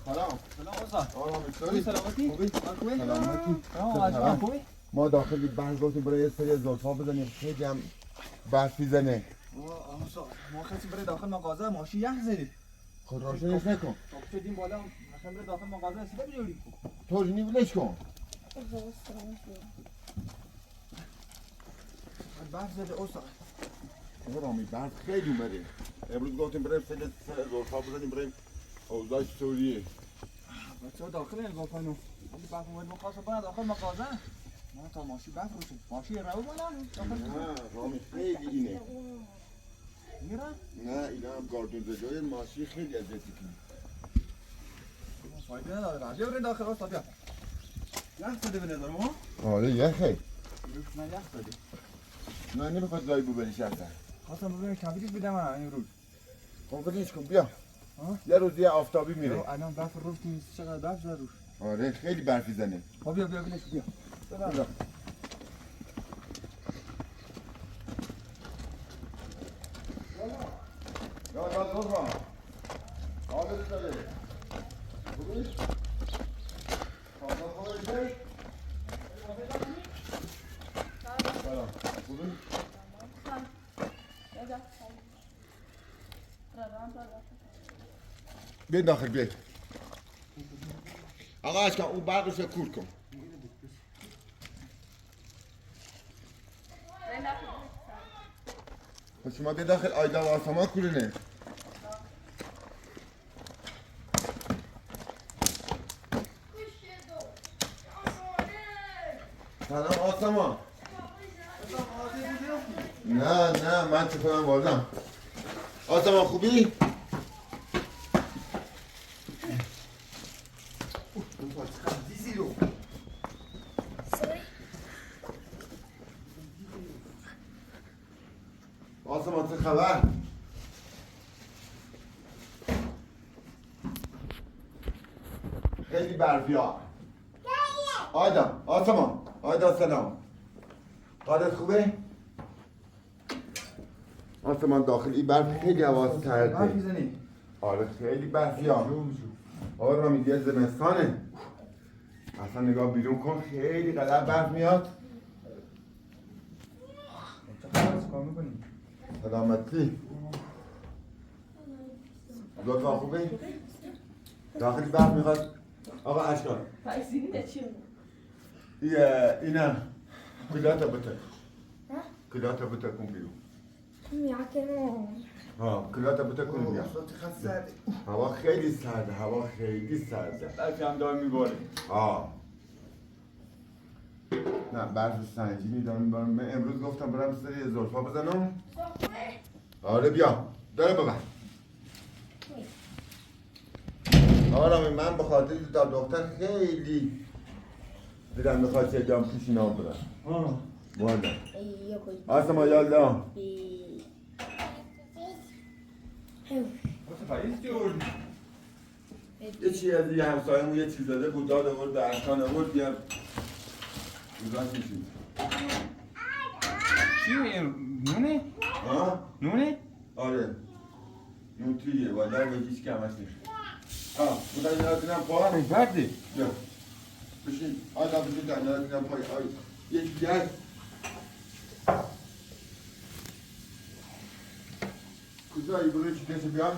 سلام. سلام استاد. خوبی؟ سلامتی؟ خوبی؟ خوبی؟ سلامتی. آقا خوبی؟ ما داخل بحث گفتیم برای یه سری زلفا بزنیم خیلی هم برف میزنه. استاد ما خواستیم برای داخل مغازه ماشین یخ زدید. خود روشنش نکن. خب شدیم بالا مثلا برای داخل مغازه رسیده بیاریم. توجینی ولش کن. برف زده استاد. رامی برف خیلی اومده. امروز گفتیم برای سری زلفا بزنیم برای اوضاع سوریه. بچه‌ها داخل این زلفانو. ولی برف اومد ما خواستم برای داخل مغازه. نه تا ماشین برف روشه. ماشین رو بالا. نه رامی خیلی اینه. میرن؟ نه اینا هم گاردون زجای ماشین خیلی اذیتی کنه. فایده نداره. بیا بریم داخل استاد بیا. یخ زده به نظر ما؟ آره یخه. نه یخ زده. نه نمیخواد لای ببری شرطه. خواستم ببینم کبریت بدم من این روز. خب ولش کن بیا. یه روز یه آفتابی میره. الان برف روز نیست چقدر برف زده روش. آره خیلی برفی زنه. خب بیا بیا بیا. بیا. یا دوباره. حالت داره. خوبی؟ خوبی؟ سلام. خوبی؟ بیا داخل بیا. آقا اشکان اون برقش رو کور کن. شما بیا داخل آیدا و آسمان کورونه. سلام آسمان. نه من چه کنم واردم. آسمان خوبی؟ آسمان چه خبر؟ خیلی برفی ها. آیدا آسمان آیدا سلام. حالت خوبه؟ آسمان داخل این برف خیلی حواس کرده. برف میزنی؟ آره خیلی برفی ها. آره رامی دیگه زمستانه. اصلا نگاه بیرون کن خیلی قدر برف میاد. چیکار میکنی؟ سلامتی. لطفا خوبه؟ داخل برف میخواد. آقا اشکال اینا کلاتا بتر کلاتا بتر کن بیرون. کلاتا بتر کن بیرون. هوا خیلی سرده. برفی هم دار میباره. نه برف سنگینی دارم میبارم. من امروز گفتم برم سری زلفا بزنم. آره بیا داره ببر. آره من به خاطر تا دختر خیلی دیدم میخواد چه جام پیش نام برم. والا آسما یالا یه چی از یه همسایمون یه چیز داده بود داد آورد به ارکان آورد بیا روزان میشید. چی نونه؟ نونه؟ آره نون تویه والا به هیچ کمش نیست. بودن نازینم پا هم بردی؟ بیا بشین آدم بشین در نازینم پای یکی دیگر کجایی برای چی کسی بیان؟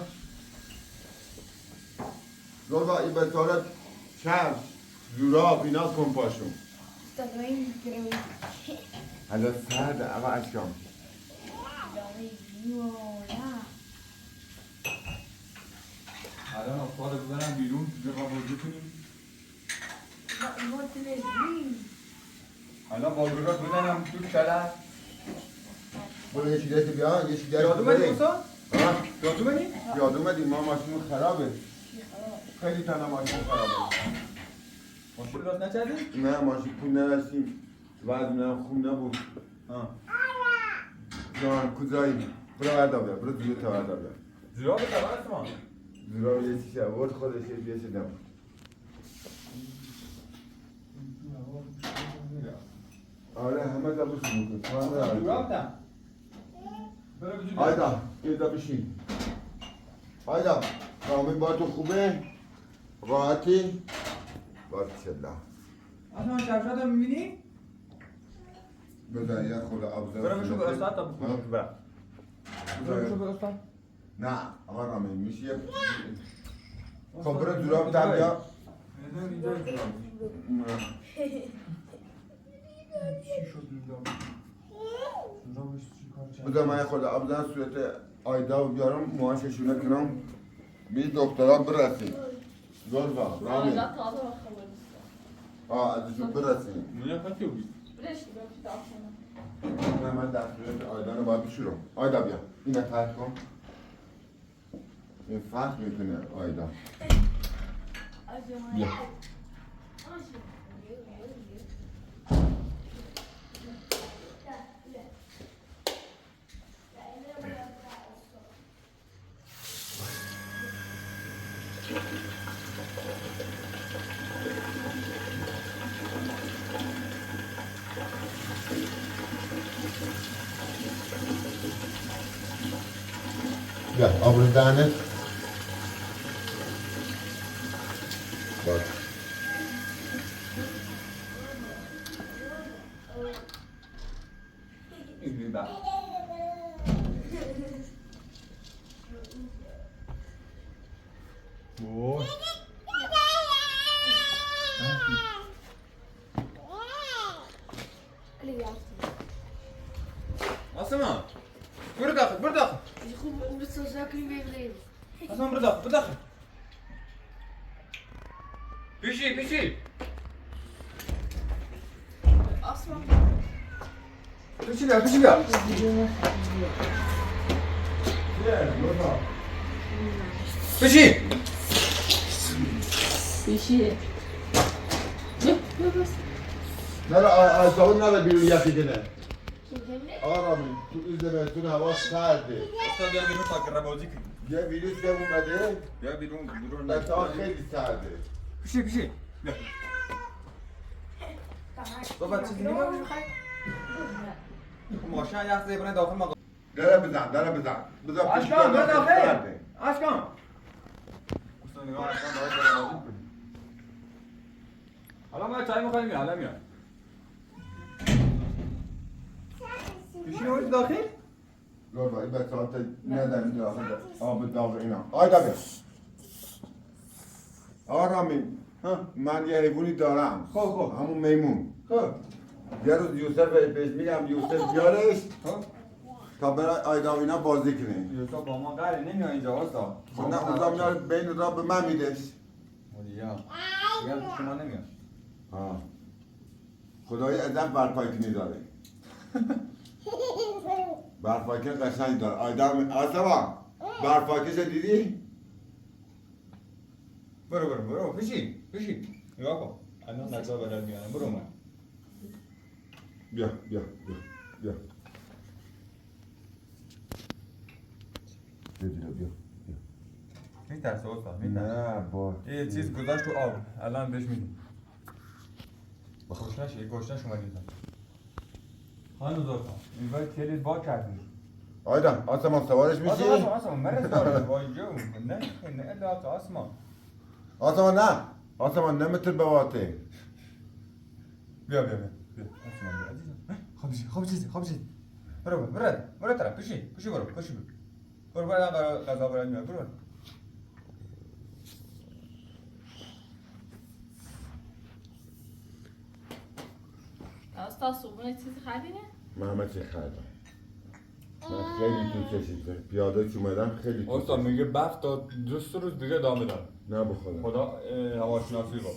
لطفا این بطارت چرم زوراب اینا کن پاشون. حالا سرده اما اشکام الان افتاده بزنم بیرون جقا بازی کنیم. الان بالگرات بزنم تو شلر. برو یه چیزی بیان یه چیزی یادو منی بسا؟ یادو منی؟ یادو منی ما ماشینمون خرابه. خیلی تنها ماشین خرابه. ماشین راست نچردی؟ نه ماشین پول نداشتیم وزنم خوب نبود. جان کجایی؟ برو بردا بیا برو دیگه تا بردا بیا. زیرا به خبر است ما؟ زیرا یه چیزی آورد خودش یه چیزی نبود. آره همه دبوش میکنه. زیرا بودم. آیدا یه دا بشین. آیدا رامین با تو خوبه؟ راحتی؟ باریکلا. آسمان شبشات رو میبینی؟ بذار یه خود ابزار. برو بشو به استاد تا بخونش برم. برو بشو به استاد. نه آقا رامی میشه یه خب برو جوراب در بیا. چی شد اینجا؟ جورابش چی کار کرد؟ بذار من خود ابزار صورت آیدا رو بیارم موهاششونه کنم به دکترها برسیم. زلفا رامی ازشون برسیم. من دستورات آیدا رو باید بشورم. آیدا بیا اینه فرق کن. این فرق میکنه آیدا. بیا بیا آبرو دهنت باش این بر وای آسمان برو داخل برو داخل آسمان برو داخل برو داخل پیشی پیشی بیا پیشی نرا آیداون نرا بیرون یکی کنه آرامی تو این زمستون هوا سرده استاد بیا بیرون تا گره بازی کنی یه ویروس که اومده بیا بیرون بچه‌ها خیلی سرده پیشی بیا بابا چیزی نمی‌خوای ماشین یخ زیبونه داخل ما داره بزن بذار پیش اشکان بیا داخل سرده. اشکان استاد نگاه اشکان باید گره بازی کنی حالا ما چای می‌خوایم یا حالا میاد پیشی نمی‌خوای داخل لطفا این بچه‌ها تا ندن داخل آب داغ اینا آیدا بیا آرامی من یه حیوانی دارم خب همون میمون خب یه روز یوسف بهش میگم یوسف بیارش خب تا برای آیدا و اینا بازی کنه یوسف با ما قره نمیاد اینجا واسا نه اوزا میاره بین را به من میدش مولیا میگم تو شما نمیاد خدای ادب برپایکنی داره برپایکن قشنگ داره آیدا آسما برپایکش دیدی؟ برو پیشی نگاه کن الان نجا بلد میانم برو من بیا بیا میترسه استاد نه با یه چیز گذاشت تو آب الان بهش میدیم گوشنش یه گوشنش اومد اینجا خانم زرفا این باید کلید با کردیم آیدا آسما سوارش میشی؟ آسمان من سوارش وای جو نه الا تو آسمان آسما نمیتر بواته بیا آسمان بیا عزیزم خواب چیزی برو طرف پیشی برو الان برای غذا برای میاد برو استاد صبحونه چیزی خریده؟ من همه چی خریدم من خیلی تو کشید پیاده که اومدم خیلی تو استاد میگه برف تا 2 روز دیگه ادامه داره نه بخدا خدا هواشناسی رو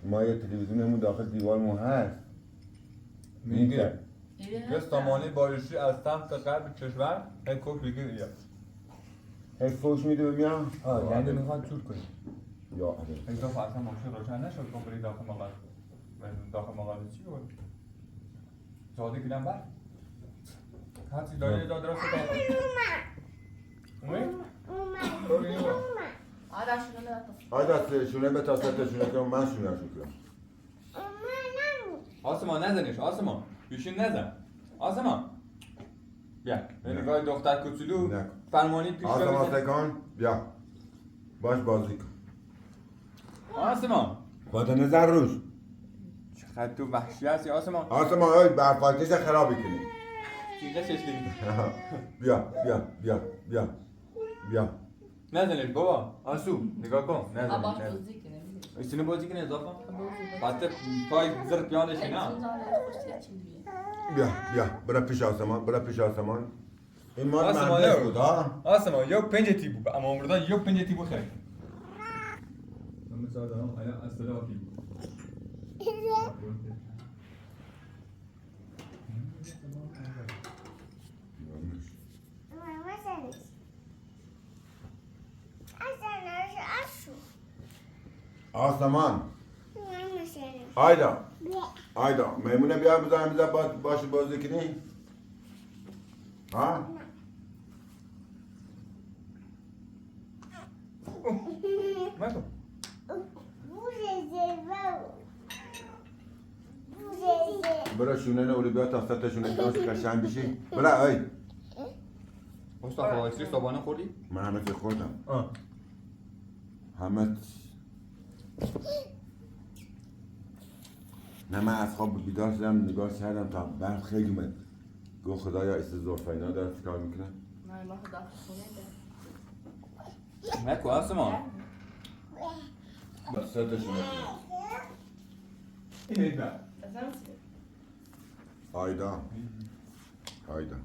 ما یه تلویزیونمون داخل دیوارمون هست میگه یه سامانه بارشی از سمت غرب کشور کوک میگه هی فوش میده به میام یعنی میخواد چور کنی یا آره یک دفعه اصلا ماشین روشن نشد کن بری داخل مغازه چی بود؟ زاده گیرم بر هر چیز داری یه داد راست داخل اومد؟ برو اینو برو آیدا شونه به تا ست شونه کنم من شونه شو کنم آسمان نزنش آسمان بیشین نزن آسمان بیا به نگاه دختر کوچولو فرمانی پیش آسما سکان بیا باش بازی کن آسمان خدا نظر روش چقدر تو وحشی هستی آسمان آسمان های برفاکش خرابی کنی چیزه ششلی بیا بیا بیا بیا بیا نزنید بابا آسو نگاه کن آباش نزنید بازی کنه ایستونی بازی کنه اضافه بعد پای زر پیانش نه بیا بیا برا پیش آسمان برا پیش آسمان این مال آسمان مهندس نه. بود ها آسمان یک پنج تیبو اما امروز یک پنج تیبو خیلی مثلا دارم الان اصلا آفی آسمان آیدا آیدا میمونه بیا بزنم بزن باشه بازی کنی ها مکن برا شونه نوری بیا تا سطح شونه کناش قشنگ بشی برا ای مصطفی وایسری صبحانه خوردی؟ من همه چی خوردم همه نه من از خواب بیدار شدم نگاه کردم تا برف خیلی اومد گفت خدایا ایست زرفینا داره چیکار میکنه نه ما خدا خونه مکو آسمان با سطح شونه کناش این اینا آیدا آیدا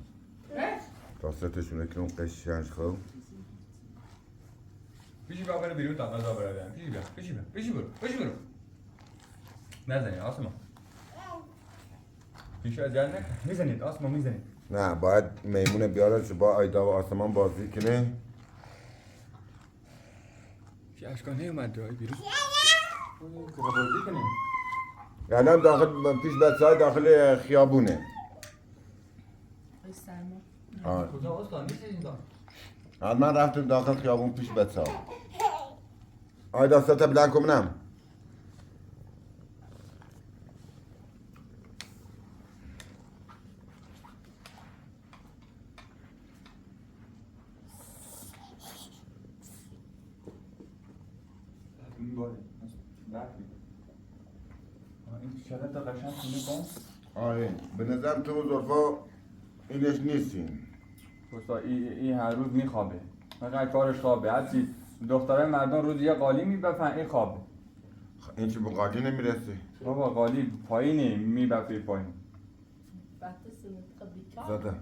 تا سطح شونه کنم قشنگ خوب پیشی بیا برو بیرون تا غذا بردارم پیشی برو نزنید آسمان پیشی از جل نکن میزنید آسمان میزنید نه باید میمونه بیاره چه با آیدا و آسمان بازی کنه چی اشکال نیومد جایی بیرون بازی کنیم الان داخل پیش بچه های داخل خیابونه آه. کجا استان نیست اینجا حتما رفتیم داخل خیابون پیش بچه ها آیدا سطح بلند کنم این باره این شرط قشنگ کنی کن آره به نظرم تو زرفا اینش نیستین بسا این هر روز میخوابه فقط کارش خوابه هرچی دخترای مردم روز یه قالی میبفن این خوابه این چه به قالی نمیرسه بابا قالی پایینه میبفه پایین زده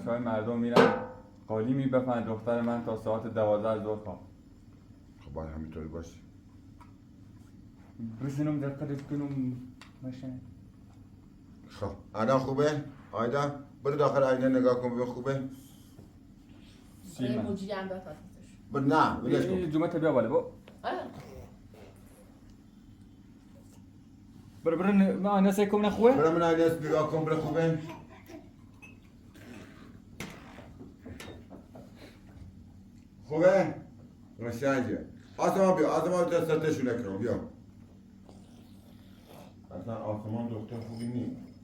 شای مردم میرن قالی میبفن دختر من تا ساعت 12 ظهر خواب خب باید همینطوری باشه بزنم دقت کنم ماشین خب الان خوبه؟ آیدا برو داخل آینه نگاه کن ببین خوبه؟ موجی هم داد برو نه ولش کن جمعه بیا بالا برو ما نسه کم خوبه برو من آینه نگاه کن برو خوبه؟ خوبه؟ قشنگه آسمان بیا آسمان تا سطحشونه کنم بیا اصلا آسمان دکتر خوبی نیست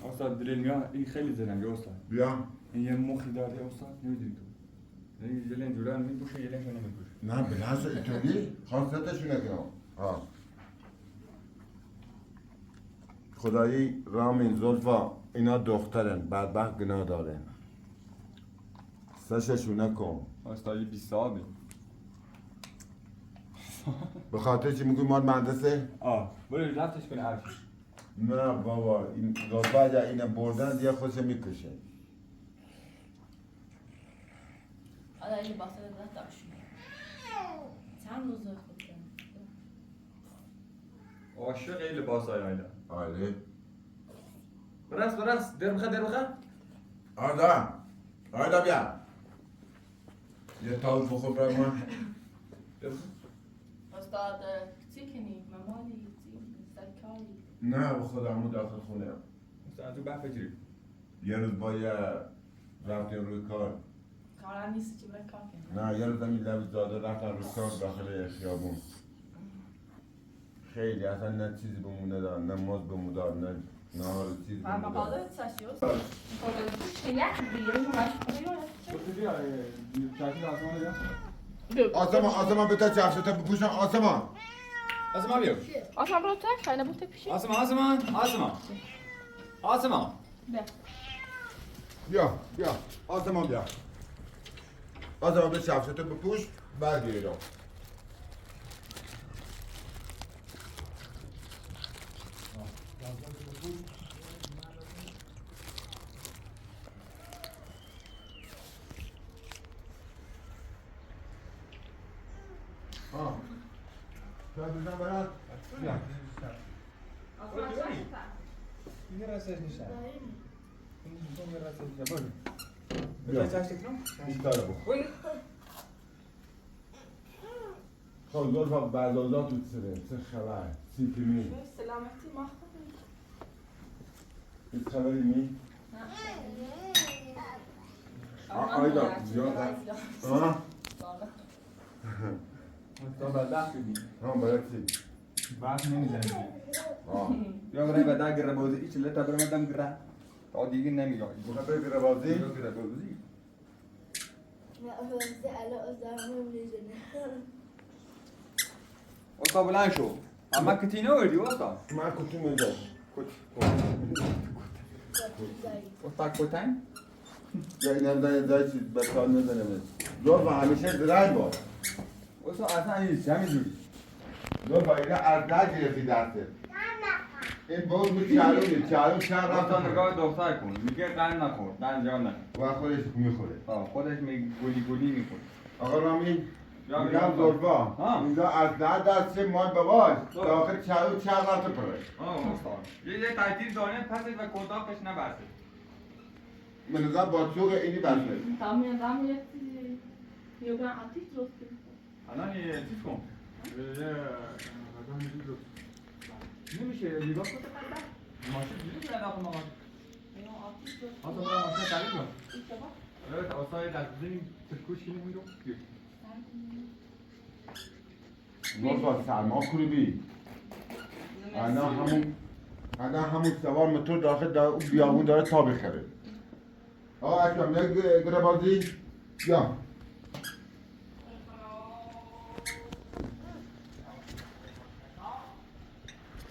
استاد دریل این خیلی زرنگه استاد بیا این یه مخی داره استاد نمیدونی تو یه لین جوران میپوشه یه لینشو نمیپوشه نه بلنس اینطوری خواستتشونه کنم آه خدایی رامین زلفا اینا دخترن بدبخت گناه دارن سششونه کن استاد 20 صاحبی به خاطر چی میگوی مال مهندسه؟ برو رفتش کنه هرچی نه بابا این زلفا اگر اینه بردن دیگه خودش میکشه حالا این لباسه ده داشت چند روز خود عاشق این لباس های آیدا آره برس در بخه آیدا بیا یه تاول بخور برای من استاد چی کنی؟ ممالی چی؟ سرکاری؟ نه به خودمون داخل خونه استاد تو بحث بجری یه روز با یه رفتیم روی کار کارم نیست چی برای کار کنی؟ نه یه روز همین لب زاده رفتن روی کار داخل خیابون خیلی اصلا نه چیزی بمونه دار نه ماز بمونه دار نه نهار چیزی من بمونه دار مقاله ساشی استاد مقاله شیعه بیرون تو بیا چاکی آسمان بیا آسمان بتا چفشتا بپوشن آسمان آسمان بیا. آسمان برو تک خیلی بود پیشی. آسمان. بیا. بیا آسمان بیا آسمان به شفشتو بپوش برگیری رو شاید بزن برات بیا آسمان چشم. یه راستش نیست. این یه راستش نیست. برو. بیا. بیا چشم کنم. این داره بخور وای. خب زور با بردازات تو چه خبر سیفیمی سلامتی ما خوبی. این خبری می؟ آیدا زیاد تو بدبخت شدی. برای چی؟ وقت نمیزنی. یا برای بدبخت گره بازی ایچ لطه برای مدام گره. تا دیگه نمیگه. بخواه بگی ربازی؟ یا گره بازی. اوستا بلند شو. اما کتی نوردی اوستا. من کتی میگم اوستا کتن؟ یا این هم دایی چیز بسال میزنم زور با همیشه درنگ باش اوستا اصلا این همینجوری. زور با اینه از نگرفتی دسته این بود می چارون چهار اوستا رفت نگاه دختر کن. میگه قند نخور. قند جان نخور. و خودش میخوره خودش گلی میخوره. آقا رامی یا میگم زوربا اینجا از نه دست مای بباش داخل چارون چهار رفت پره اوستا. یه تحتیل دانه پسش و کرداقش نبسته. من نظر با چوق اینی بسته دام یه یوگا آتیش درست کنیم. الان یه چیز کن. نمیشه نگاه کن. ماشین دیدی که انداخت مامان. آتیش درست آتا برای ماشین تعریف کن. کنیم. آره آسای دست بزنیم ترکوش کنیم اون رو. زوربا سرما کروبی الان همون سوار موتور داخل بیابون داره تا بخره آقا اکرم یک گره بازی یا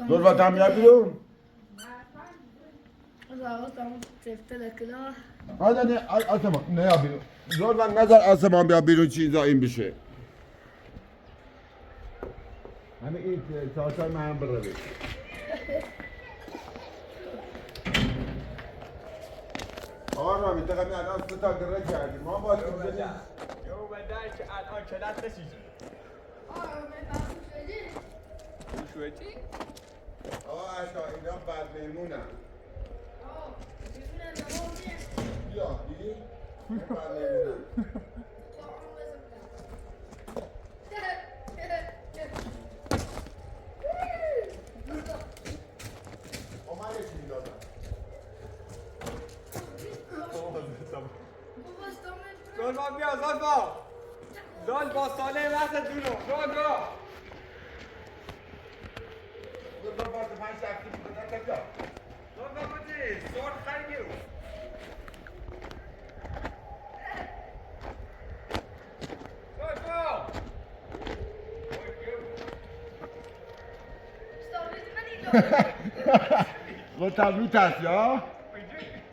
دور و دم یا بیرون حالا نه آسمان نه یا بیرون دور و نظر آسمان بیا بیرون چیزا این بشه همه این ساعتای من هم بره آقا رامی تقدر الان 3 تا گره کردیم ما باید بزنیم یو بدای که الان کلت نشید. شویتی؟ آقا اشا اینا بد میمونن بیا دیدی؟ بد میمونن من یکی میدادم زلفا بیا زلفا. زلفا ساله وقت جونو. زلفا. زلفا باز 5 شخصی بودن کجا؟ زلفا بودی. زور خیلی. زلفا. با تبلیت هست یا؟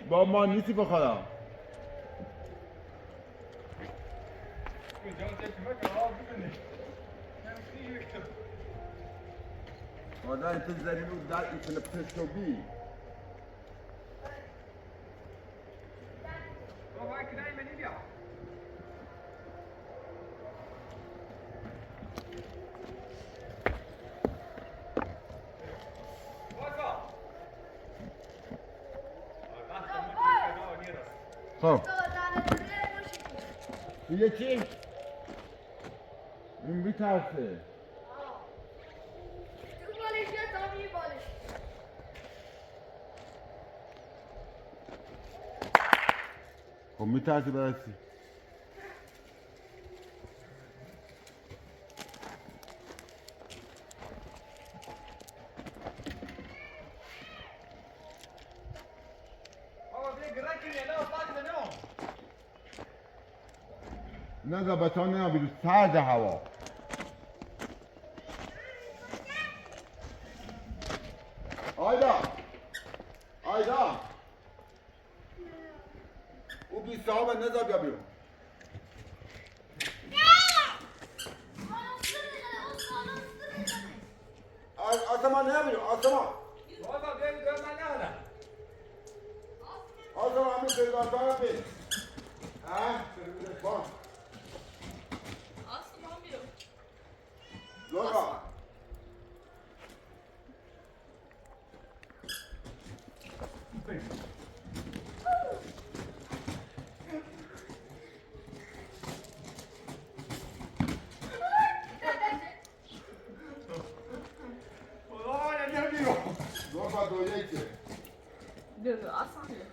با ما نیستی بخدا آدم انتو زدی رو در ایتونه پشتو بی خب این چی؟ این بیترسه خب میترسی برسی نه زبطان نه بیرو سرد هوا آیدا او 20 صاحب نذار بیا بیرون آسمان نمیریم آسمان بابا بیایید من ندارم آسمان همین پیداستان بید با آسمان بیرون لطفا لطفا دو یکه بیرون آسمان بیرون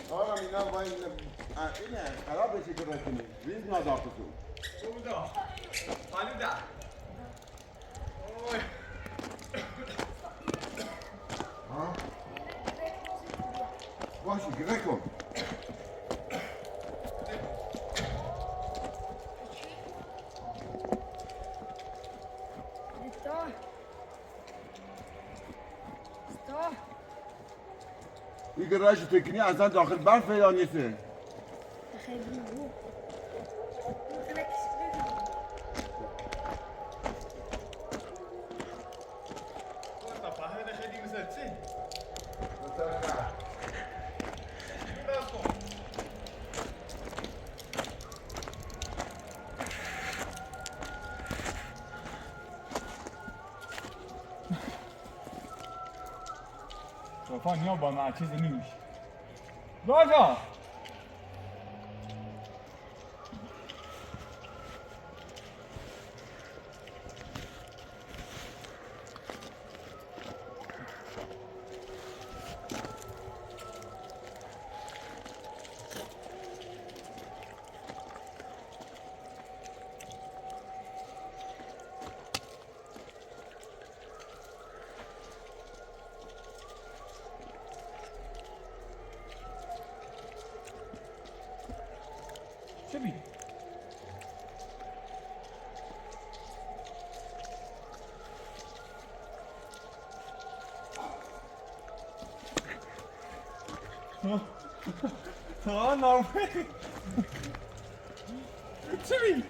آقا اینا با اینه خراب بشه که بکنیم ریز نازاقه تو بودا حالودا باشه گره کن این گراش تکنی اصلا داخل برف پیدا نیسته صفا نیا با من چیزی نمیشه راجا چه بی؟ نام چه بی؟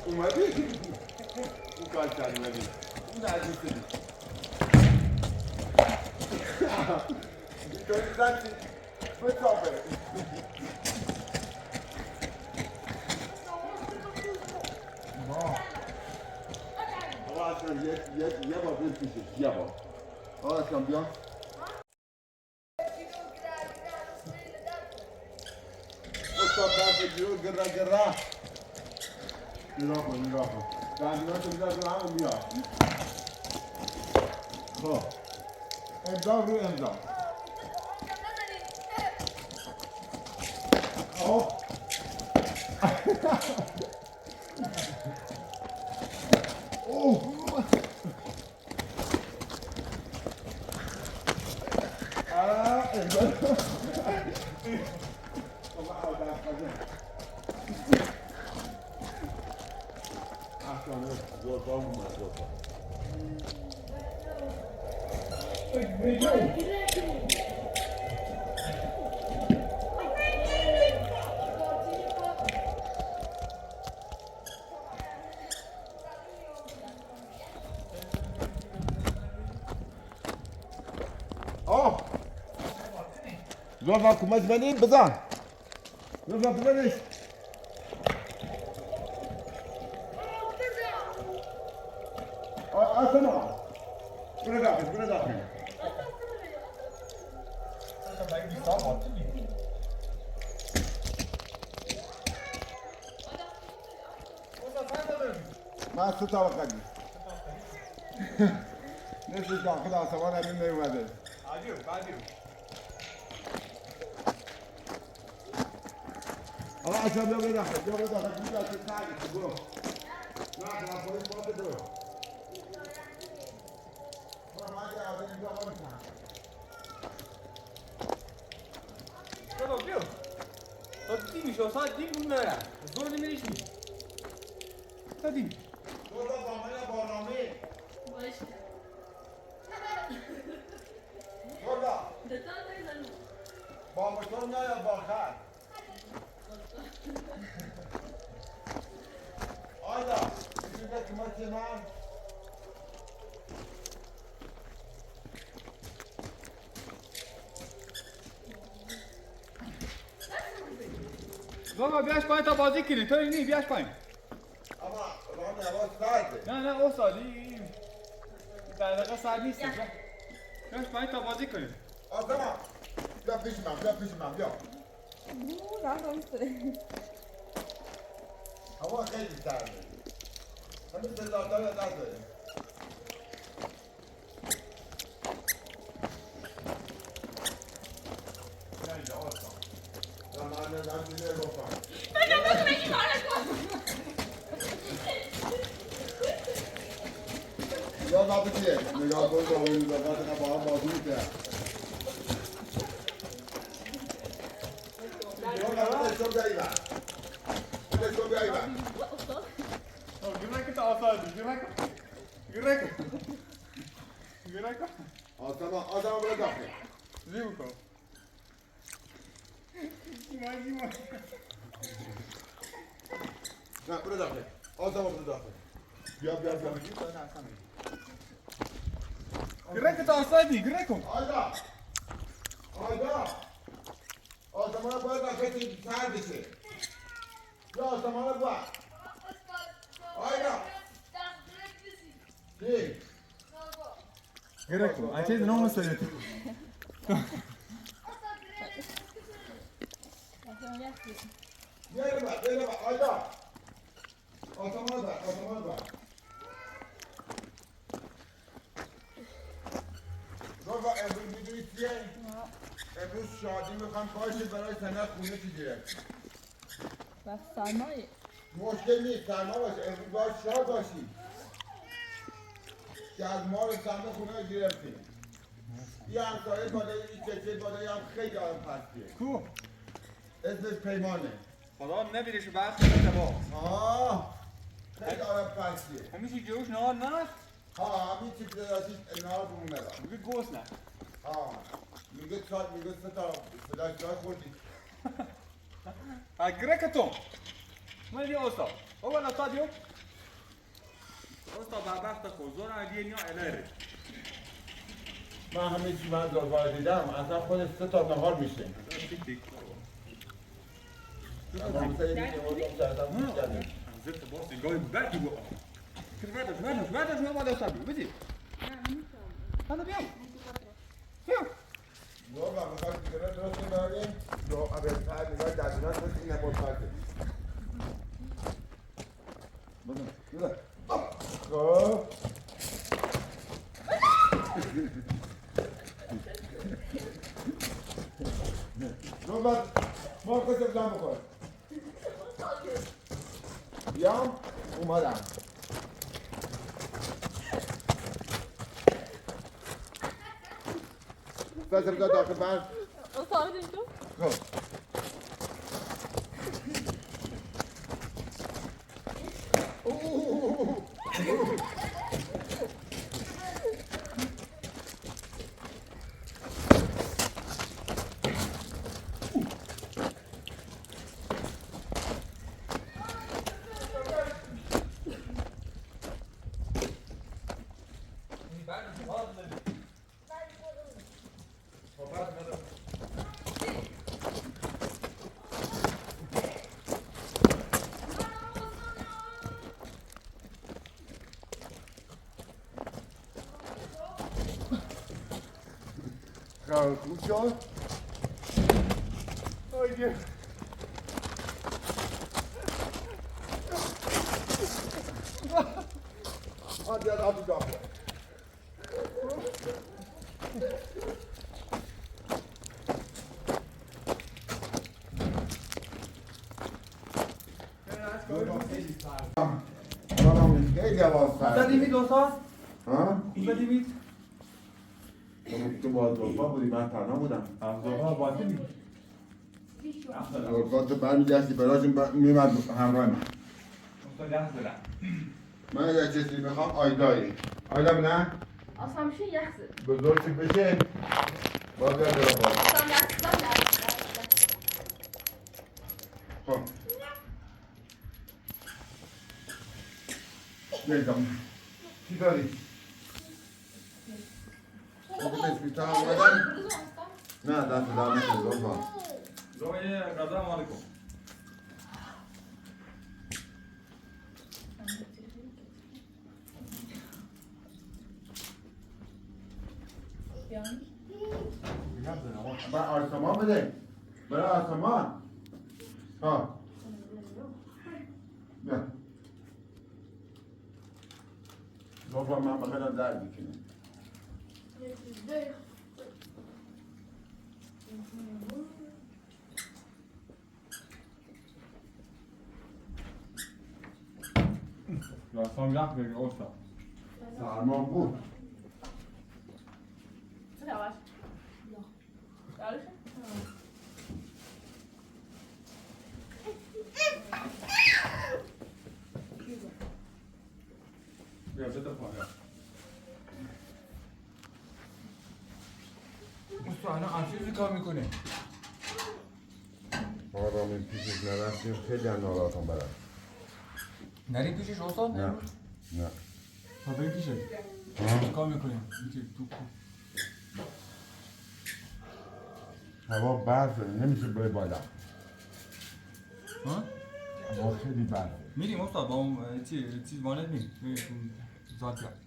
اومدی؟ اون کار کردی اومدی اون عزیز شدی اینطوری زنی بتابه آقا اصلا یه بار بیل پیشش یه بار آقا اصلا بیا استاد درد جیرو گره گره نگاه کن دندوناشو میذاره رو همون میاد خب امضا رو امضا اوه اوه امضا زوربا اومد زوربا زوربا کمک بزن بزن زوربا بزنش آسما برو داخل برو داخل Ben bir saat baktım ya. O da sen de dön. من سه تا وقت نصف داخل آسمان همین نیومده Hadi yok, hadi yok. آقا اصلا بیا برو داخل بیا برو داخل بیا داخل سرگی برو نه نه پایین باید برو برو من یه آدم اینجا برو کنم Tamam diyor. Hadi değilmiş o saat değil bunlara. Zor dememiş mi? Hadi. برو بامل بارامه باشه برو دتا دارم با موتور نیا با خط آیدا اینجا کمک من Baba بیاش پایین تا بازی کنی تو اینی بیاش پایین. اما رام نواز سرده نه نه استادی در دقیقه سر نیست. بیاش پایین تا بازی کنی. آسما بیا پیش من بیا هوا خیلی سرده همین سزادار نداره نه اینجا آسان من نمیده گفتم یا نبودیه نگاه کن با این زباد با هم بازی میکنم Gürek de asaydı. Gürek. Adama bırak bakayım. Zivko. Zivko. Ha, bırak bakayım. Adama bırak bakayım. Gel. Gürek de asaydı. Gürek. Ayda. Adamına bırak bakayım. Neredesin? Ya adamına bak. Ayda. Değil. Gürek. Açaydı ne olması söyledi? Yere bak. Ayda. Adamına bak. بابا امروز میدونی چیه؟ امروز شادی میخوام باشه برای سنت خونه چی گرفت بس سرمایه مشکل نیست سرما باشه امروز باید شاد باشی که از مال سرما خونه رو گرفتیم یه همسایه بالای این چچه بالایی هم خیلی آدم پستیه کو؟ اسمش پیمانه خدا نبیرش وقت نده با. خیلی آدم پستیه همیشه جوش نهار نه؟ همین چیز داشتید نهار بمون ندار میگه گوست نه. میگه سه تا فلاش دار خوردی گرک تو. من دیگه استاد. اول استاد یو. استاد بربخت خوزور علیه نیا الهره. من همه چی من داربار دیدم اصلا خود 3 تا نهار میشه اما مثلا یه دیگه کردم زفت باسی گاهی بردی با بردش ما بالا سبی بدی حالا بیام بابا میخواد سیگارت درست کنیم یا بهتر نگاه دردونات باشه این نبود فرده بزن خب نوبت مارکو سبزن بخور بیام اومدم سبزن داخل بند اصلا دیدم خب حال خوب شد؟ آیگه هذا الأبو داخل خیلی آواز کرد. دیمید استاد؟ ها؟ اینجا دیمید؟ تو با دوربا بودی من تنها بودم. دوربا باید دیمید. دوربا تو برمیگشتی براشون میمد همراه من. استاد یخ زدن. من یه چیزی بخوام آیدایی. آیدا بینه؟ Aslan bir şey yaksın. بزرگ بشه باز بیاد برا باز. Aslan yaksın. خب بیدم چی داری؟ بسپیتا آمدن؟ نه دست دارم نکنی لطفا زوبا یه غذا مال کن. بر آسمان بده برای آسمان ها بیا لطفا من بخیرم در بکنم راستان یخ بگیر استاد. سرما بود Yavaş. Yavaş. بیا بده پایا. استاد الان عرشی کار میکنه. آقا این پیشش نرفتیم خیلی هم ناراحتم برم نریم پیشش استاد؟ نه نه تا بریم پیشش. چی کار میکنیم؟ تو هوا برفه نمیشه بره بالا ها؟ هوا خیلی برفه میریم استاد با اون چیز وانت میریم ذات کرد.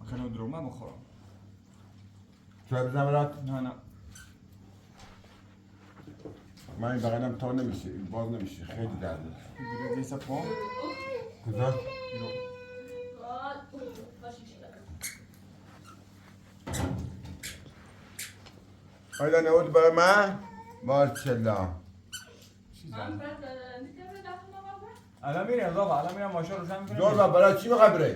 خیلی دروغ من بخورم. چای بزن برات نه نه. من این بغلم تا نمیشه این باز نمیشه خیلی درده Biraz değilse puan. کجا؟ Yok. Baş işler. آیدا نود برای من مارچلا Çiz Ben yani. dikkat et. الان میریم بابا الان میرم ماشین روشن میکنم. دور و برای چی میخوای بری؟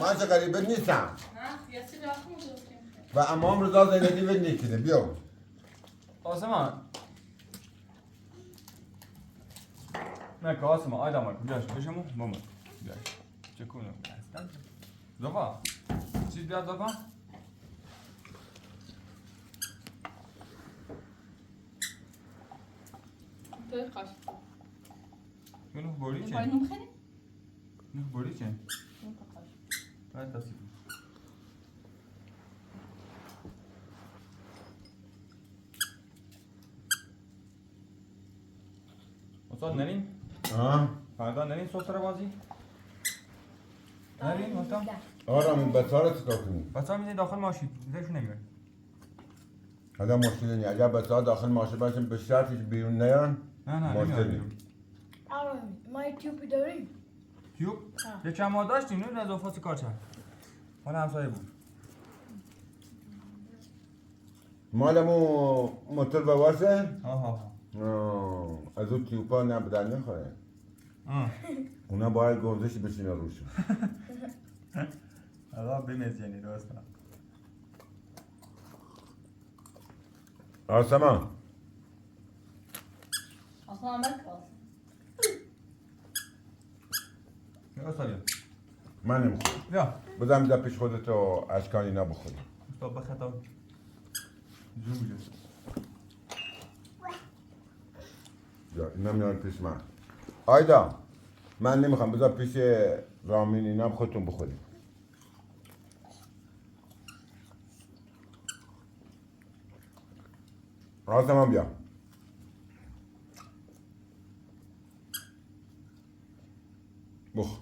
من چه غریبه نیستم Ha, yası lafı mı diyorsun? و امام رضا زیندگی و نیکنه بیا آسمان. نه که آسمان آیدا مارکو بیاش بشمو ماما بیاش. چه کنم؟ زبا. چیز بیاد زبا. Dört kaç. Bunu bori Ne çen. payını mı khani? Ne bori çen. Ne kaç. Ben tasdik. استاد نریم؟ آه فردا نریم سوتر بازی؟ نریم استاد؟ آرام این بساره چکار کنیم بچه ها میزنی داخل ماشین میزنشون نمیاد. حالا مشکلی نیست اگر بساره داخل ماشین باشیم به شرطی که بیرون نیان نه نه مشکلی نمیاد نیست. بیرون. آرام ما یه تیوبی داریم تیوب؟ ها. یکم ما داشتیم نه از اضافاتی کار کرد. مال همسایه بود. مالمو موتور بواسه ها ها از اون تیوپا نه بدن نخوره ها. اونا باید گنزشی بشینه روشون حالا بمیز یعنی درسته. آسمان Aslan bak kalsın. یا استاد من نمیخورم بیا. بزن میزن پیش خودتو اشکانی نبخوری استاد بخطا. زوم بیاد. یا اینا میان پیش من آیدا من نمیخوام بذار پیش رامین اینا خودتون بخوریم آسمان بیا بخ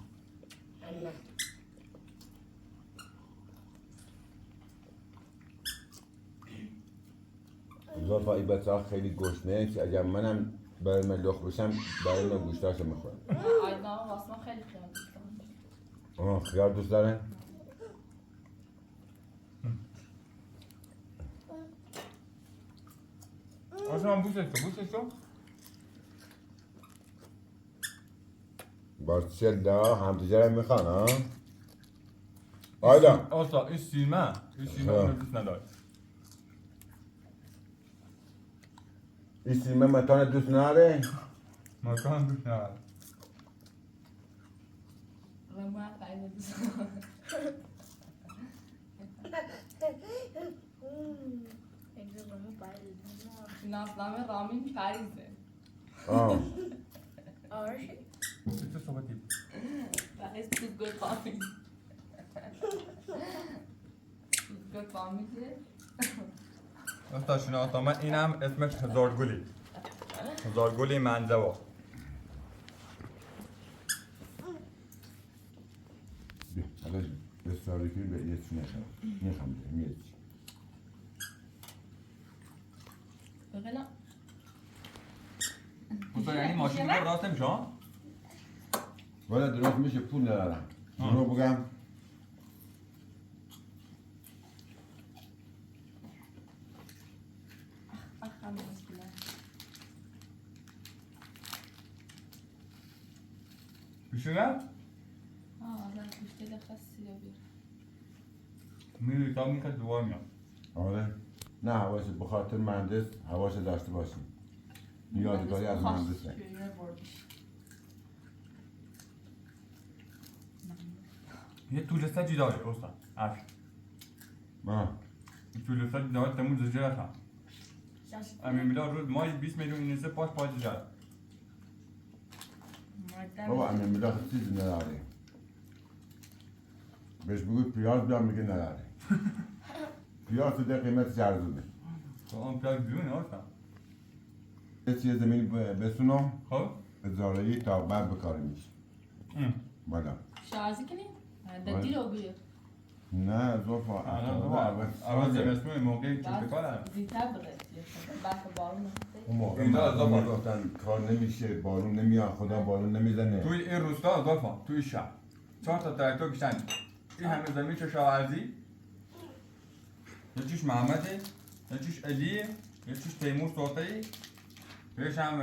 زلفا این بچه ها خیلی گشنه که اگر منم برای من لخ بشم برای من گوشتاشو میخورم. آیدا واسه ما خیلی خیال دوست دارم. خیار دوست داره؟ آسمان بوسش کن. بارسلا همدیگه رو میخوان ها؟ آیدا آسا این سیمه اونو دوست نداره. این سیمه متان دوست نداره؟ مکان دوست نداره. رموها فعلا دوست دارم. ناسنامه رامین پریزه. آرشی چه صحبتی؟ That is too good farming. Too good farming here. آسا شناسا من اینم اسمش هزارگلی منزوا. حالا بسیاری که به یه چی میخوام میاد. بگلا. آسا یعنی ماشین رو راست نمیشه ها؟ ولی درست میشه پول ندارم. رو بگم آخه مشکله. بیشونه؟ آره مشکل خاصی بیار. میری تا میخواد دوار میاد. آره نه حواست به خاطر مهندس حواست داشته باشیم. یادگاری از مهندسه. یه طول سجی داره استاد. عفو. طول سجی داره تموم زجاجه هم. امین میلا روز مای 20 میلیون اینسه پاش زجاجه. بابا امین میلا چیزی نداره. بهش بگوی پیاز بیام میگه نداره. پیاز تو ده قیمتش ارزونه. تو آن پیاز بیرونه استاد. یه چیز زمین بسونم خب؟ ازارهی تا بعد بکاری میشه. بالا. شازی کنی؟ دادی رو بیار. نه زوفا اول زمستون موقعی که بکاره. زیتر بره. بعد بارون. اون موقع گفتن کار نمیشه بارون نمیاد خدا بارون نمیزنه. توی این روستا زلفا توی شهر 4 تا تراکتور کشتن این همه زمین کشاورزی یکیش محمده یکیش علیه یکیش تیمور سلطه‌ای یکیش هم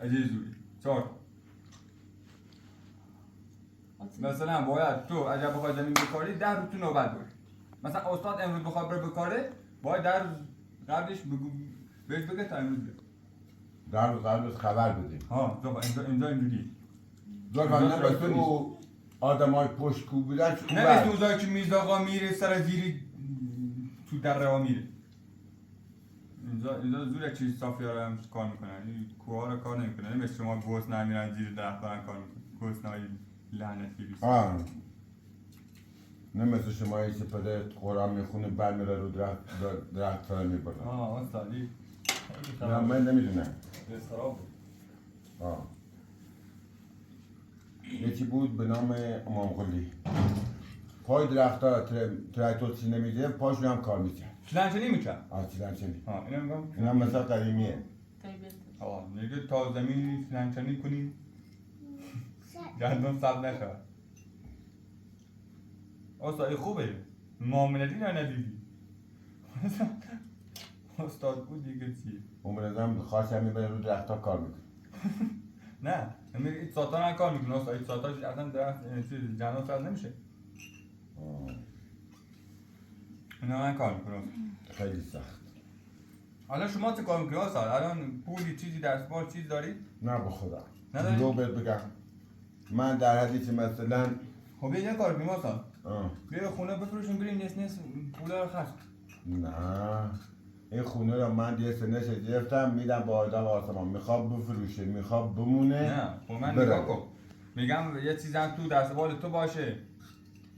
عزیزوی 4 مثلا باید تو اگر بخوای زمین بکاری 10 روز تو نوبت باش. مثلا استاد امروز بخواد بره بکاره باید 10 روز قبلش بهش بگه تا امروز بیاد. در روز قبل خبر بدیم. ها اینجا اینجوری. زلفا نه بس تو آدمای پشتکو بودن نه مثل اوزایی که میز آقا میره سر زیری تو دره ها میره. اینجا زور چیز صافی‌ها هم کار میکنن. این کوها رو کار نمیکنن. نه مثل شما گوست نمیرن زیر درخت دارن کار میکنن. گوست نهایی لعنتی بیست. نه مثل شما که پدر قرآن میخونه بعد میره رو درخت فرا میبره. استادی. نه من نمیدونم. خراب بود. یکی بود به نام امام قلی. پای درخت ها تراکتور چی نمیده پاش هم کار میکرد. چلنچنی میکرد؟ چلنچنی. اینو میگم. این هم مثلا قدیمیه. میگه تا زمین چلنچنی کنیم گندم سبز نشود. استاد خوبه معاملتی نه ندیدی. استاد بود دیگه چی؟ اون بنظرم خواهش هم میبره رو درخت ها کار میکنه. نه میگه ایت ساعتا هم کار میکنه استاد. ایت ساعتاش اصلا درخت جنات سبز نمیشه. اینا هم کار میکنه. خیلی سخت. حالا شما چه کار میکنی استاد؟ الان پولی چیزی دستمال چیز داری؟ نه به خدا. نداری؟ دروغ بهت بگم. من در حدی که مثلا خب یه کار کنیم استاد. بیا خونه بفروشیم بریم نس پولا رو خرج. نه این خونه رو من یه سنش گرفتم میدم با آدم آسمان میخواد بفروشه میخواد بمونه. نه خب من نگاه کن میگم یه چیزی تو دستبال تو باشه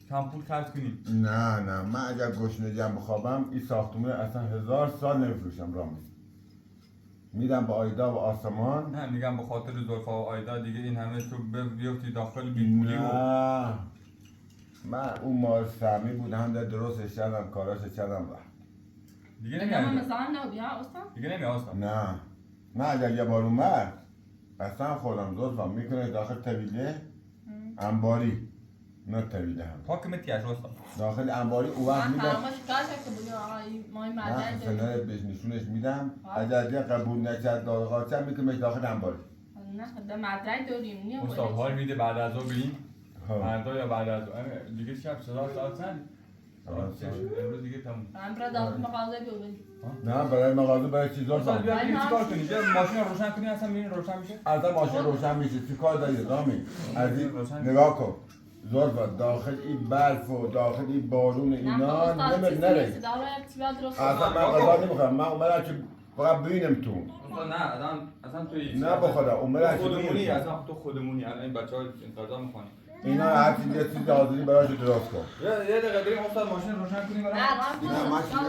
کم پول خرج کنیم. نه من اگر گشنگیم بخوابم این ساختمون اصلا 1000 سال نمیفروشم رامز. میدم با آیدا و آسمان. نه میگم به خاطر زلفا و آیدا دیگه این همه تو بیفتی داخل بیپولی و من اون مال سمی بود هم درستش کردم کاراش کردم رفت. دیگه من نمیاد مثلا نبودی ها استاد دیگه نمیاد استاد نه من اگر یه بار اومد اصلا خودم زلفم میکنه داخل طویله انباری نه طویله هم حاکمتیش استاد داخل انباری او وقت من میدم فراموش کردم که بودی آقای مای نه معدن سنه بهش نشونش میدم اگر دیگه قبول نکرد قاطع میکنمش داخل انباری نه ده مدرک داریم نیا استاد حال میده بعد از او بریم ها. مردا یا بعد از او دیگه شب ساعت چند امروز دیگه تموم من برای داخل مغازه بیایم نه برای مغازه برای چی استاد زلفم بیا بریم چیکار کنی بیا ماشین رو روشن کنی اصلا ببین روشن میشه اصلا ماشین روشن میشه چی کار داری رامی از این نگاه کن زلفت داخل این برف و داخل این بارون اینا نره اصلا من غذا نمیخورم من اومدم که فقط ببینم تو استاد نه اصلا توی نه بخدا اومدم که خودمونی ببینم اصلا تو خودمونی الان این بچه‌ها غذا میخوانی اینا هر چیز یه چیز حاضری براشو درست کن یه دقیقه بریم استاد ماشین روشن کنیم برام ماشین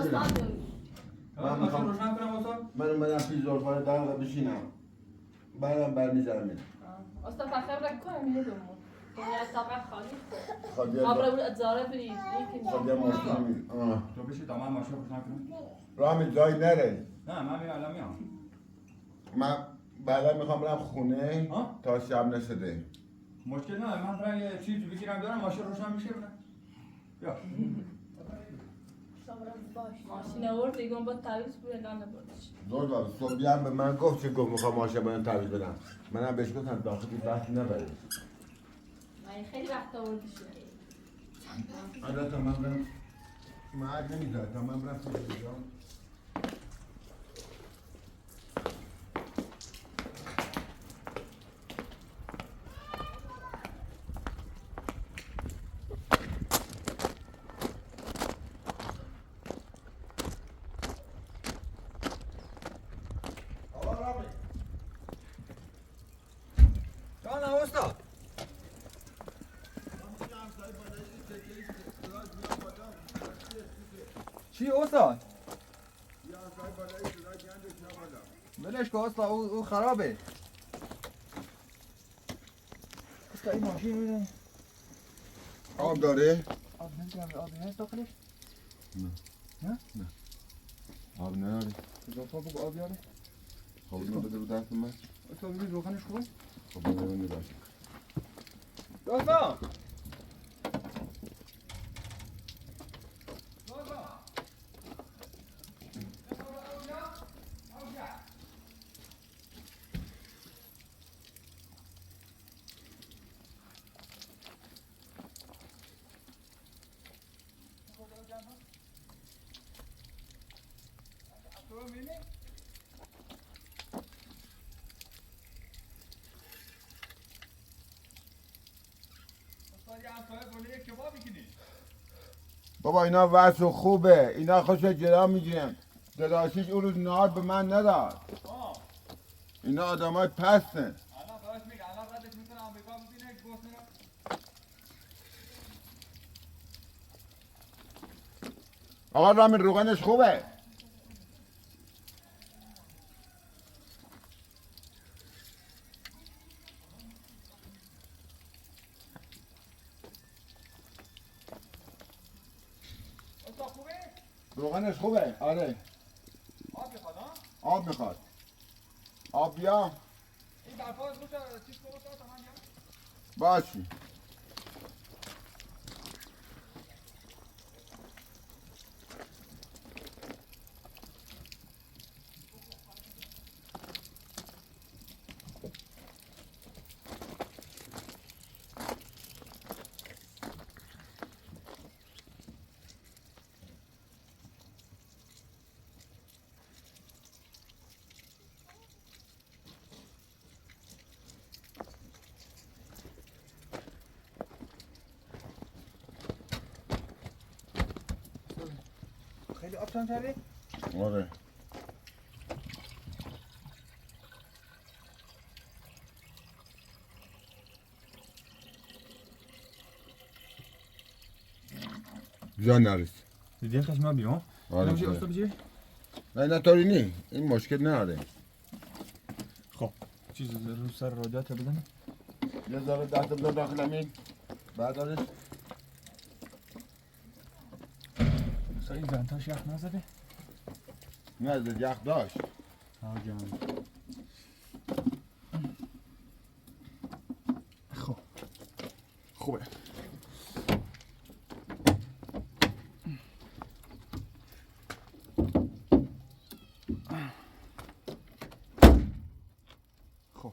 روشن کنم استاد من اومدم پیش زلفان دارم بشینم بعدم برمی‌گردم میرم استاد فخر کنم میدونم یه طاقه خالی خب یه خبر بود اداره برید خب یه ماشین میرم تو بشی تا من ماشین روشن کنم رامی جای نره نه من میام الان میام من بعدا میخوام برم خونه ها؟ تا شب نشده مشکل نداره من برای یه چیزی بگیرم دارم ماشین روشن میشه بودم بیا ماشین آورد دیگه اون باید تعویض بود الان نبودش زور صبحی هم به من گفت که گفت میخوام ماشین برم تعویض بدم منم بهش گفتم داخلی بحث نبره من خیلی وقت آوردش البته من برم مرد نمیذاره تا من برم پیش بیام. جان استاد چی استاد ولش کن استاد او خرابه استاد این ماشین میره آب داره؟ آب نمیدونم آب هست داخلش آب نداره اضافه بگو آب یاره خب اینو بده رو دست من استاد ببین روغنش خوبه خب اینو نگاه استاد بابا اینا وضع خوبه اینا خوش جرا میگیرن داداشیش اون روز نهار به من نداد اینا آدمای پستن آقا رامین روغنش خوبه روغنش خوبه آره آب میخواد ها؟ آب میخواد آب بیا این برفا روش چیز کنه تا من بیام باشی خیلی آب چند کردی؟ آره جان نرس دیگه خشم ما بیام آره نمیشه استاد بجی؟ نه نه طوری نی این مشکل نداره خب چیز رو سر رادیاتر بدم یه ذره دست بذار داخل همین بردارش این زنتاش یخ نزده نه یخ داشت. ها جان. خب. خوبه. خب.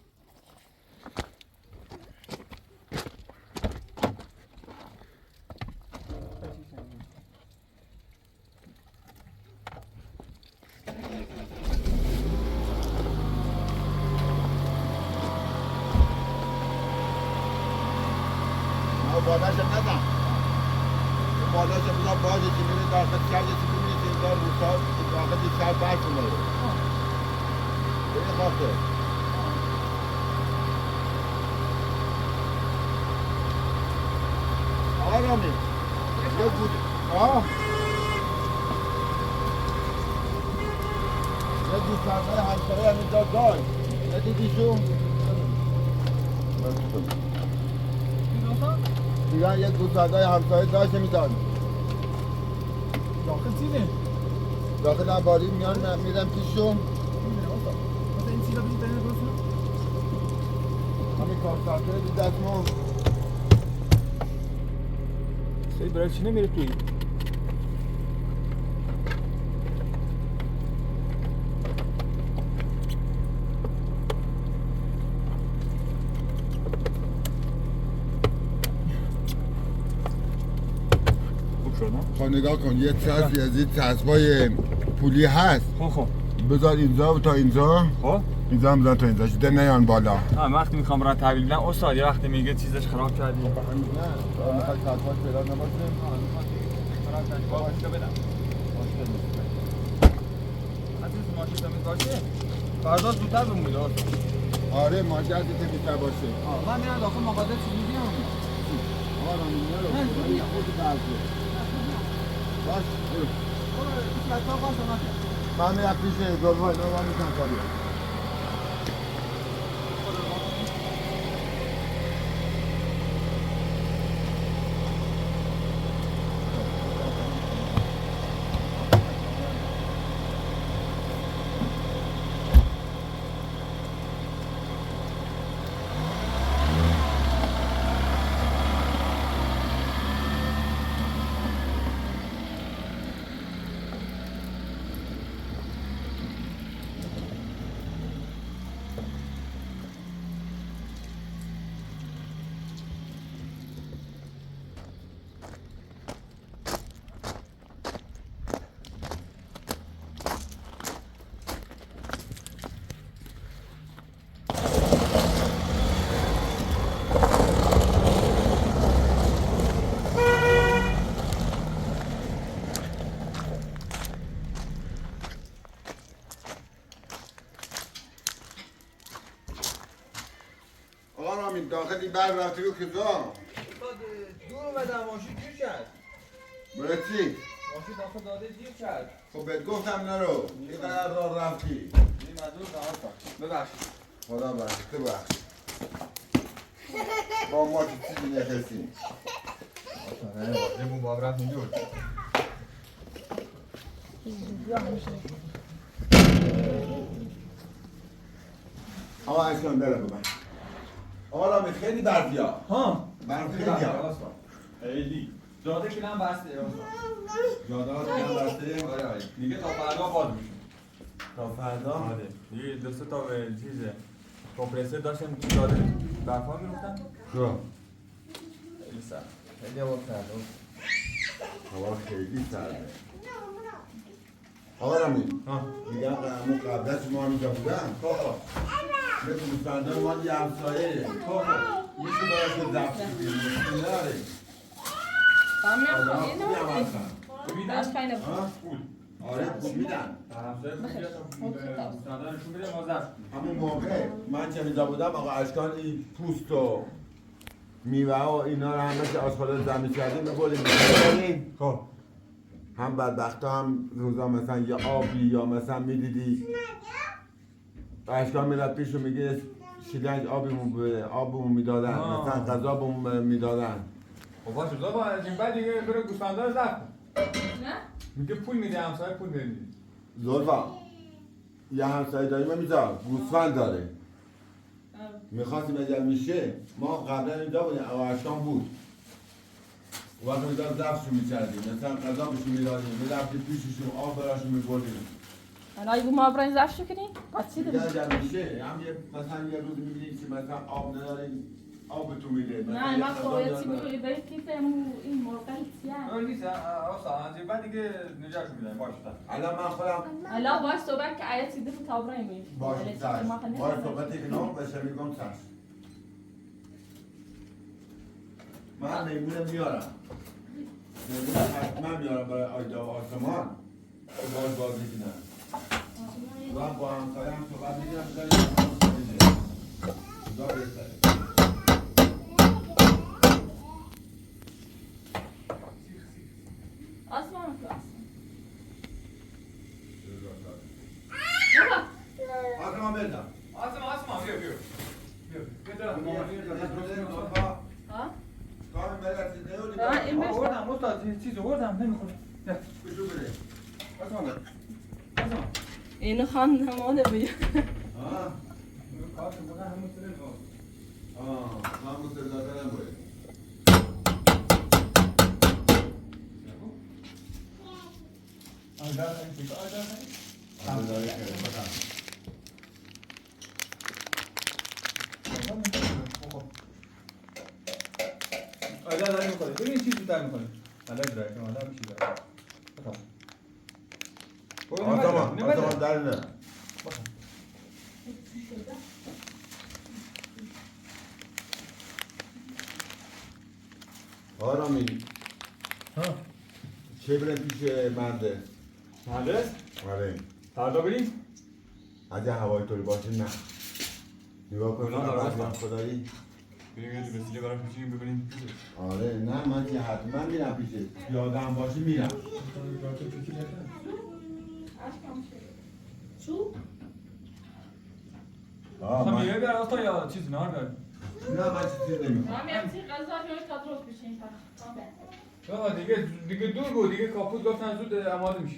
بالاشو نزن بالاشو بذار باز که میره داخل شهر یه چیزی میره که اینجا روستا داخل شهر برف اومده به این خاطر آقا رامی یه بود یه دوستانه همسایه همینجا داشت ندیدیشون دیگه یک گوسفندای همسایه داشت میداد داخل چیزه؟ داخل انباری میان میرم پیششون مثلا این چیزا بگید دارین درست همین کارساته دو دستمون سید برای چی نمیره توی؟ خب نگاه کن یه چسبی از این چسبای پولی هست خب بذار اینجا تا اینجا خب اینجا هم بذار تا اینجا شده نیان بالا وقتی میخوام راه تحویل بدم استاد یه وقتی میگه چیزش خراب کردی نه میخوای چسباش پیدا نباشه خراب کردی باشه بدم عزیز ماشین زمین باشه فردا زودتر بمونید آره ماشین که بیشتر باشه من میرم داخل مغازه چیزی بیام آره میگم خود درسه باش من میرم پیش گلوها اینا من میکنم کاری داخل این بر رفتی رو کجا؟ دور اومدم ماشین گیر کرد برای چی؟ ماشین داخل داده گیر کرد خب بهت گفتم نرو این قدر راه رفتی این مدور زمان ببخشید خدا بخش با ما که چیزی نخستیم نمون با رفت اینجور آقا اشکان برم ببن آقا رامی خیلی بردیا ها برم خیلی هم خیلی جاده کلم بسته جاده ها دیگه بسته آره دیگه تا فردا باز میشه تا فردا؟ آره دیگه دو سه تا چیزه کمپرسر داشتن جاده برفا میروختن خب خیلی سر خیلی هوا سرده هوا خیلی سرده آقا رامی میگم همون قبلش ما همینجا بودم یه دوستانده ما یه همسایه یکی باید که زفت بگیریم مشکل نداره آدم ها خوبی هم هستن آره خوب میدن همون موقع من که میزا بودم آقا اشکان این پوست و میوه و اینا رو همه که آشغال زمین کردیم ببولیم میکنیم خب هم بدبخت هم روزا مثلا یه آبی یا مثلا میدیدی اشکان میرد پیش و میگه شیلنگ آبمون میدادن مثلا غذا بهمون میدادن خب باشه با این بعد دیگه بره گوسفندا رو زفت نه؟ میگه پول میده همسایه پول نمیده زلفا یه همسایه داریم میذار گوسفند داره میخواستیم اگر میشه ما قبلا اینجا بودیم اواشتان بود وقتی میذار زفشو میکردیم مثلا قضا بشو میدادیم میرفتیم پیششون آب براشون میبردیم الان اگه ما برای زفشو کنیم قاطی دیگه داریم اگر میشه هم مثلا یه روز میبینیم که مثلا آب نداریم آب تو میده نه من باید میگویی برای کیفمو این مرغ اون نیست اصلا از بعد دیگه نجاش میدن باشه الان من خودم الان باید صحبت که آیت سیده تو تابرای می باشه چشم باید صحبتی کنم بشه میگم چشم من میمونه میارم میمونه حتما میارم برای آیدا و آسمان که باید بازی کنم و با همسایه هم صحبت میگیرم داریم خدا بهتره آسمان تو آسمان بردم آسمان بیا ها؟ کارم برسی دیو ها این بشه آوردم استاد چیز آوردم نمیخونه بشو بره آسمان آسمان اینو خان همانه بیا آه کارت بودن همون سره همون سردادرم باید آیدار این آداره که بکنم آیدار داری میکنه ببین چی زودتر میکنه حالا درای که حالا میشه آسمان در نه آرامی چه برم پیش منده مهندس آره فردا بریم اگه هوای طوری باشه نه نگاه کن اونا دارم فردا خدایی بریم یه وسیله برام پیشیم ببینیم آره نه من که حتما میرم پیشه یادم باشه میرم چو؟ خب میوه بیار آستا یا چیز نهار بیار نه من چیزی نمیخوام من میام چی غذا که تا درست بشین دیگه دور بود دیگه کاپوت گفتن زود آماده میشه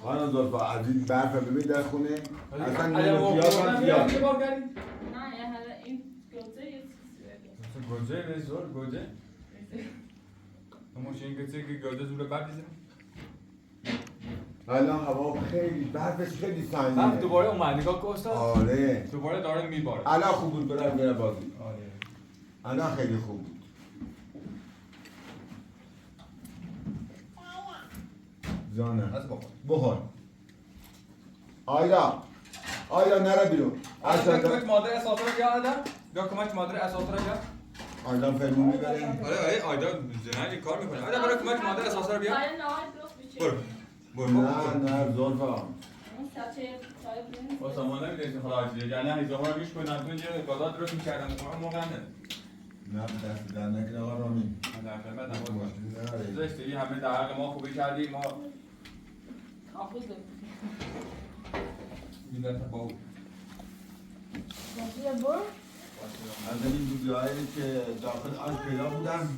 خانم زلفا از این برف ببین در خونه اصلا اگه ما نمیخوام بیارم زیاد یه بار کردیم نه یه حالا این گوزه یه چیزی گوجه به زور گوجه همون این گوجه که گوجه زور بعد دیدیم الان هوا خیلی برفش خیلی بعد سنگینه دوباره اومد نگاه کن استاد آره دوباره داره میباره الان خوب بود برای بازی آره الان خیلی خوب بود جانم از بخور بخور آیدا نره بیرون اصلا کمک مادر اساطه رو بیار آدم بیا کمک مادر اساطه رو بیار آیدا فرمون میبره آره آیدا زنانی کار میکنه آیدا برای کمک مادر اساطه رو بیار آیا نهار درست بشین نه زلفا اون ساچه چای بریم با سامان نمیدونی خدا عزیزه جنه هیزاما رو بیش کنن تو اینجا گازا درست میکردم اون موقع نه نه دست در نکنه آقا رامی در خدمت هم باش زشته این همه در حق ما خوبی کردی ما کافوز بگیم میدن با Consider board? از این دودیایی که داخل آن پیدا بودن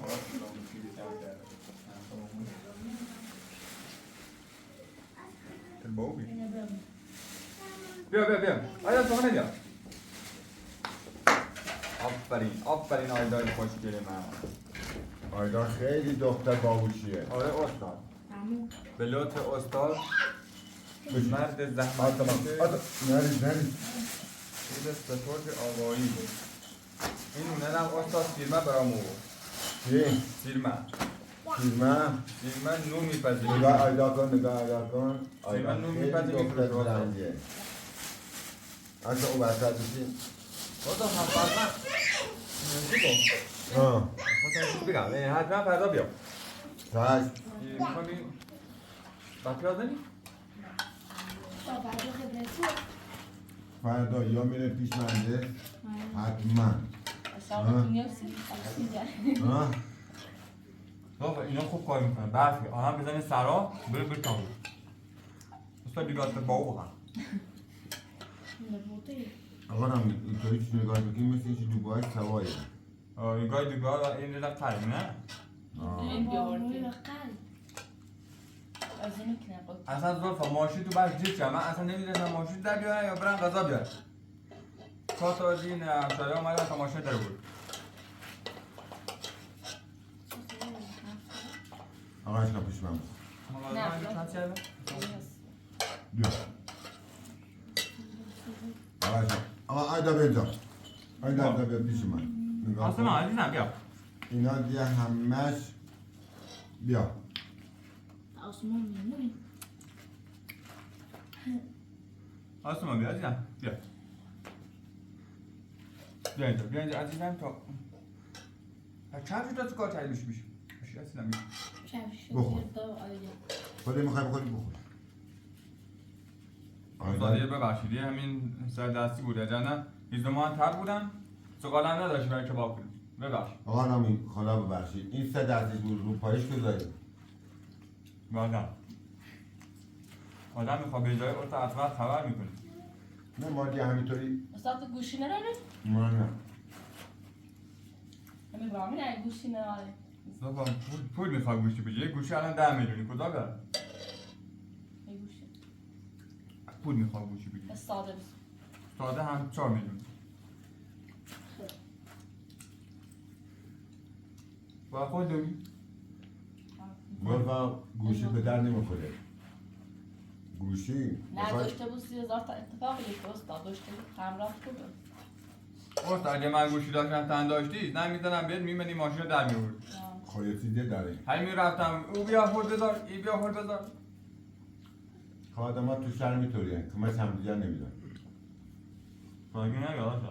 بیا آیا تو نبیا آفرین آیدای خوشگل من آیدا خیلی دختر باهوشیه آره استاد به لطف استاد مرد زحمت نریز به سپورت آقایی این اونه هم استاد فیلمه برام بود چی؟ فیلمه نور میپذیره نگاه آیدا کن آیدا نور خیلی میپذیره دختر زنگه اصلا او وسط بشین استاد هم فردا بگم حتما فردا بیا چشم میخوایی بطری آزنی؟ فردا یا میره پیش منده حتما بابا اینا خوب کار میکنن برفی آهم بزنه سرا بره تاون استاد دیگه با او بخن آقا رامی اینطوری که نگاه بکنی مثل اینکه دوباره سوایه نگاه این رفت تریم نه؟ این بیاورد بازی میکنه خود اصلا زلفا ماشین تو بس جیت من اصلا نمیدونم ماشین در بیارن یا برن غذا بیارن تا از این همشایی آمدن تا ماشین در بود آقا اشکا پیش من بیا آقا اشکا آقا ایدا بیا اینجا ایدا بیا پیش من نگاه اصلا کن. عزیزم بیا اینا دیگه همش بیا آسمان میمونی آسما بیا عزیزم بیا بیا اینجا عزیزم تا چند تا تو کار تایی میشه عزیزم بیا بخور. خودی میخوای بخوری بخور زاده ببخشید یه همین سر دستی بود اجانا هیچ ما تر بودم سقالم نداشت برای کباب کنیم ببخشید آقا نامی خدا ببخشید این سه دستی بود رو پایش گذاری بعدا آدم میخواد به جای اون اطراف خبر میکنه نه ما دیگه همینطوری استاد گوشی نداره؟ ما نه نمی‌فهمی نه گوشی نداره زبان پول میخواد گوشی بگیره یه گوشی الان 10 میلیونی کجا بره یه گوشی پول میخواد گوشی بگیره استاد ساده هم 4 میلیون با خود دوی گلفا گوشی به در نمیخوره گوشی نه داشته بود 30,000 تا اتفاقی که استاد داشته بود همراه خوبه اوست اگه من گوشی داشتم تن داشتی نه میزنم بیاد میمنی ماشین رو در میورد خواهی چیزی داره هی میرفتم او بیا هول بذار ای بیا هول بذار خواهد ما تو شهر میطوری هست کمش هم دیگر نمیدن باگه نگاه